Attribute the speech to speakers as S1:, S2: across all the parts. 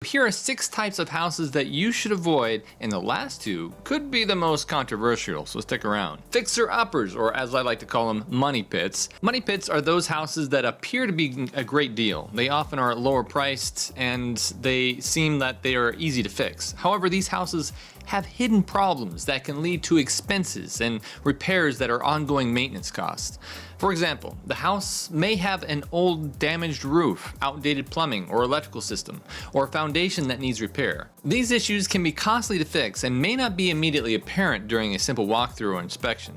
S1: Here are 6 types of houses that you should avoid, and the last 2 could be the most controversial, so stick around. Fixer-uppers, or as I like to call them, money pits. Money pits are those houses that appear to be a great deal. They often are lower priced and they seem that they are easy to fix. However, these houses have hidden problems that can lead to expenses and repairs that are ongoing maintenance costs. For example, the house may have an old damaged roof, outdated plumbing or electrical system, or a foundation that needs repair. These issues can be costly to fix and may not be immediately apparent during a simple walkthrough or inspection.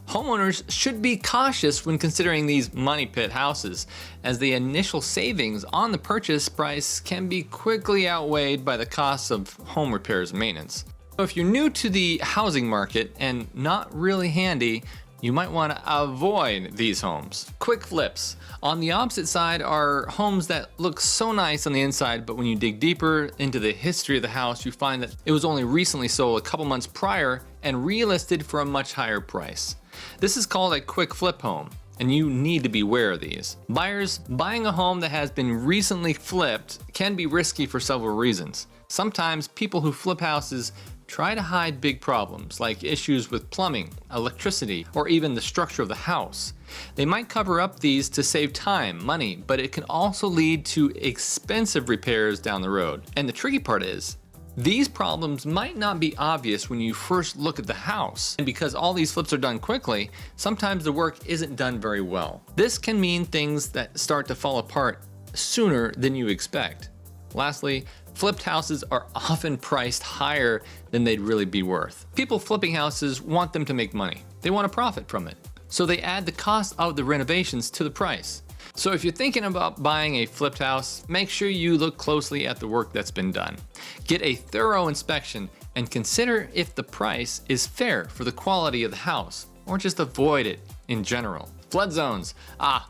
S1: Homeowners should be cautious when considering these money pit houses, as the initial savings on the purchase price can be quickly outweighed by the costs of home repairs and maintenance. So if you're new to the housing market and not really handy, you might want to avoid these homes. Quick flips. On the opposite side are homes that look so nice on the inside, but when you dig deeper into the history of the house, you find that it was only recently sold a couple months prior and relisted for a much higher price. This is called a quick flip home, and you need to be aware of these. Buyers buying a home that has been recently flipped can be risky for several reasons. Sometimes people who flip houses try to hide big problems like issues with plumbing, electricity, or even the structure of the house. They might cover up these to save time, money, but it can also lead to expensive repairs down the road. And the tricky part is, these problems might not be obvious when you first look at the house. And because all these flips are done quickly, sometimes the work isn't done very well. This can mean things that start to fall apart sooner than you expect. Lastly, flipped houses are often priced higher than they'd really be worth. People flipping houses want them to make money. They want to profit from it. So they add the cost of the renovations to the price. So if you're thinking about buying a flipped house, make sure you look closely at the work that's been done. Get a thorough inspection and consider if the price is fair for the quality of the house, or just avoid it in general. Flood zones.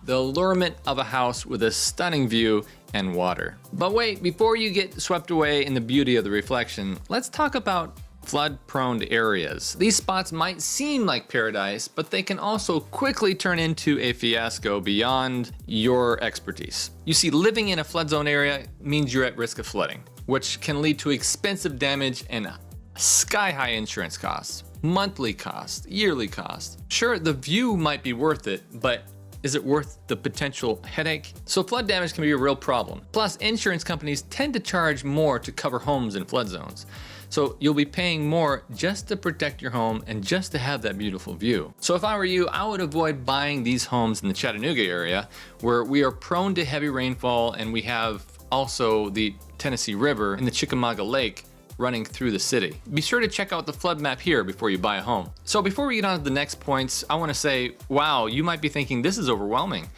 S1: The allurement of a house with a stunning view and water. But wait, before you get swept away in the beauty of the reflection, let's talk about flood-prone areas. These spots might seem like paradise, but they can also quickly turn into a fiasco beyond your expertise. You see, living in a flood zone area means you're at risk of flooding, which can lead to expensive damage and sky-high insurance costs, monthly costs, yearly costs. Sure, the view might be worth it, but is it worth the potential headache? So flood damage can be a real problem. Plus, insurance companies tend to charge more to cover homes in flood zones. So you'll be paying more just to protect your home and just to have that beautiful view. So if I were you, I would avoid buying these homes in the Chattanooga area, where we are prone to heavy rainfall, and we have also the Tennessee River and the Chickamauga Lake running through the city. Be sure to check out the flood map here before you buy a home. So before we get on to the next points, I want to say, wow, you might be thinking this is overwhelming.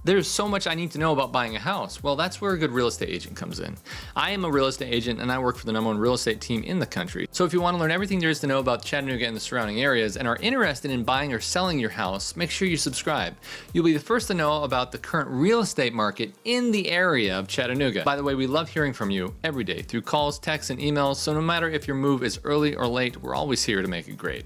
S1: There's so much I need to know about buying a house. Well, that's where a good real estate agent comes in. I am a real estate agent and I work for the #1 real estate team in the country. So if you want to learn everything there is to know about Chattanooga and the surrounding areas and are interested in buying or selling your house, make sure you subscribe. You'll be the first to know about the current real estate market in the area of Chattanooga. By the way, we love hearing from you every day through calls, texts, and emails. So no matter if your move is early or late, we're always here to make it great.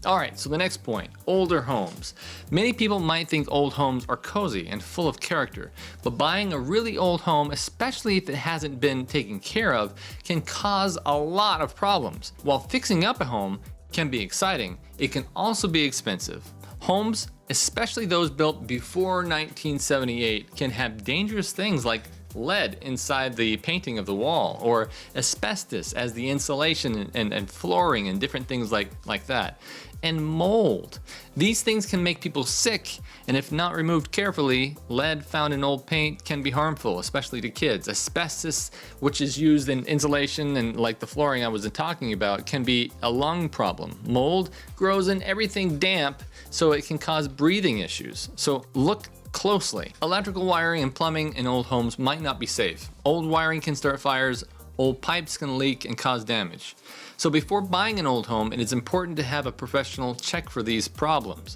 S1: All right, so the next point, older homes. Many people might think old homes are cozy and full of character, but buying a really old home, especially if it hasn't been taken care of, can cause a lot of problems. While fixing up a home can be exciting, it can also be expensive. Homes, especially those built before 1978, can have dangerous things like lead inside the painting of the wall, or asbestos as the insulation and flooring and different things like that. And mold. These things can make people sick, and if not removed carefully, lead found in old paint can be harmful, especially to kids. Asbestos, which is used in insulation and like the flooring I was talking about, can be a lung problem. Mold grows in everything damp, so it can cause breathing issues. So look closely. Electrical wiring and plumbing in old homes might not be safe. Old wiring can start fires, old pipes can leak and cause damage. So before buying an old home, it is important to have a professional check for these problems.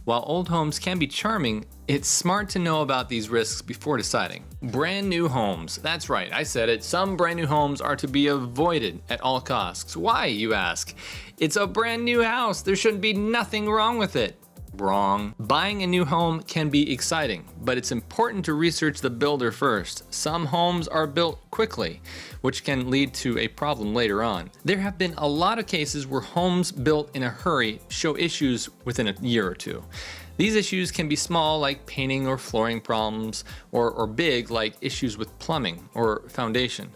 S1: While old homes can be charming, it's smart to know about these risks before deciding. Brand new homes. That's right, I said it. Some brand new homes are to be avoided at all costs. Why, you ask? It's a brand new house. There shouldn't be nothing wrong with it. Wrong. Buying a new home can be exciting, but it's important to research the builder first. Some homes are built quickly, which can lead to a problem later on. There have been a lot of cases where homes built in a hurry show issues within a year or two. These issues can be small, like painting or flooring problems, or big, like issues with plumbing or foundation.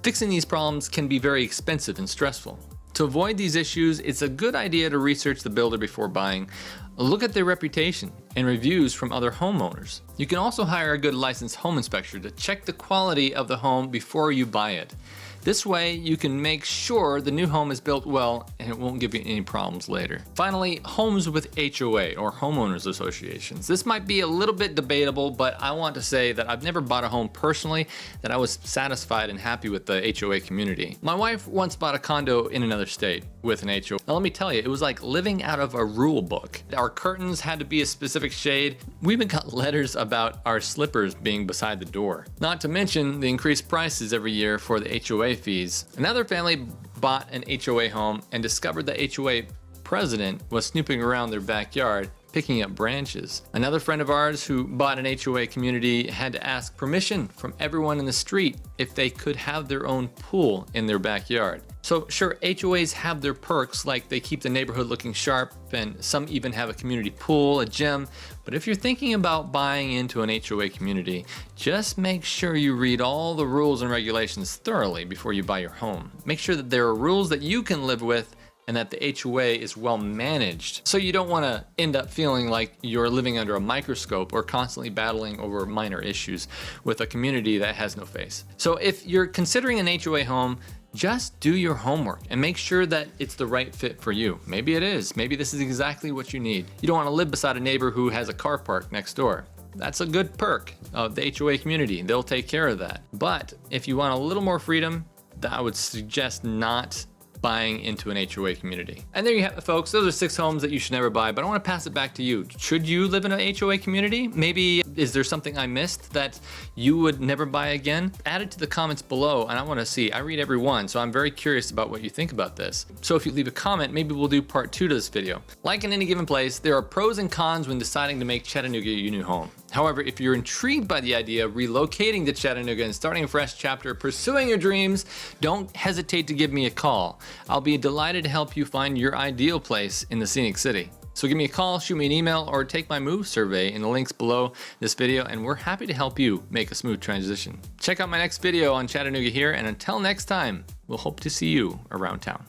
S1: Fixing these problems can be very expensive and stressful. To avoid these issues, it's a good idea to research the builder before buying. Look at their reputation and reviews from other homeowners. You can also hire a good licensed home inspector to check the quality of the home before you buy it. This way, you can make sure the new home is built well and it won't give you any problems later. Finally, homes with HOA or homeowners associations. This might be a little bit debatable, but I want to say that I've never bought a home personally that I was satisfied and happy with the HOA community. My wife once bought a condo in another state with an HOA. Now let me tell you, it was like living out of a rule book. Our curtains had to be a specific shade. We even got letters about our slippers being beside the door. Not to mention the increased prices every year for the HOA fees. Another family bought an HOA home and discovered the HOA president was snooping around their backyard picking up branches. Another friend of ours who bought an HOA community had to ask permission from everyone in the street if they could have their own pool in their backyard. So sure, HOAs have their perks, like they keep the neighborhood looking sharp, and some even have a community pool, a gym. But if you're thinking about buying into an HOA community, just make sure you read all the rules and regulations thoroughly before you buy your home. Make sure that there are rules that you can live with and that the HOA is well managed, so you don't want to end up feeling like you're living under a microscope or constantly battling over minor issues with a community that has no face. So if you're considering an HOA home, just do your homework and make sure that it's the right fit for you. Maybe it is. Maybe this is exactly what you need. You don't want to live beside a neighbor who has a car park next door. That's a good perk of the HOA community. They'll take care of that. But if you want a little more freedom, I would suggest not buying into an HOA community. And there you have it, folks. Those are 6 homes that you should never buy, but I want to pass it back to you. Should you live in an HOA community? Maybe is there something I missed that you would never buy again? Add it to the comments below, and I want to see. I read every one, so I'm very curious about what you think about this. So if you leave a comment, maybe we'll do part 2 to this video. Like in any given place, there are pros and cons when deciding to make Chattanooga your new home. However, if you're intrigued by the idea of relocating to Chattanooga and starting a fresh chapter, pursuing your dreams, don't hesitate to give me a call. I'll be delighted to help you find your ideal place in the scenic city. So give me a call, shoot me an email, or take my move survey in the links below this video, and we're happy to help you make a smooth transition. Check out my next video on Chattanooga here, and until next time, we'll hope to see you around town.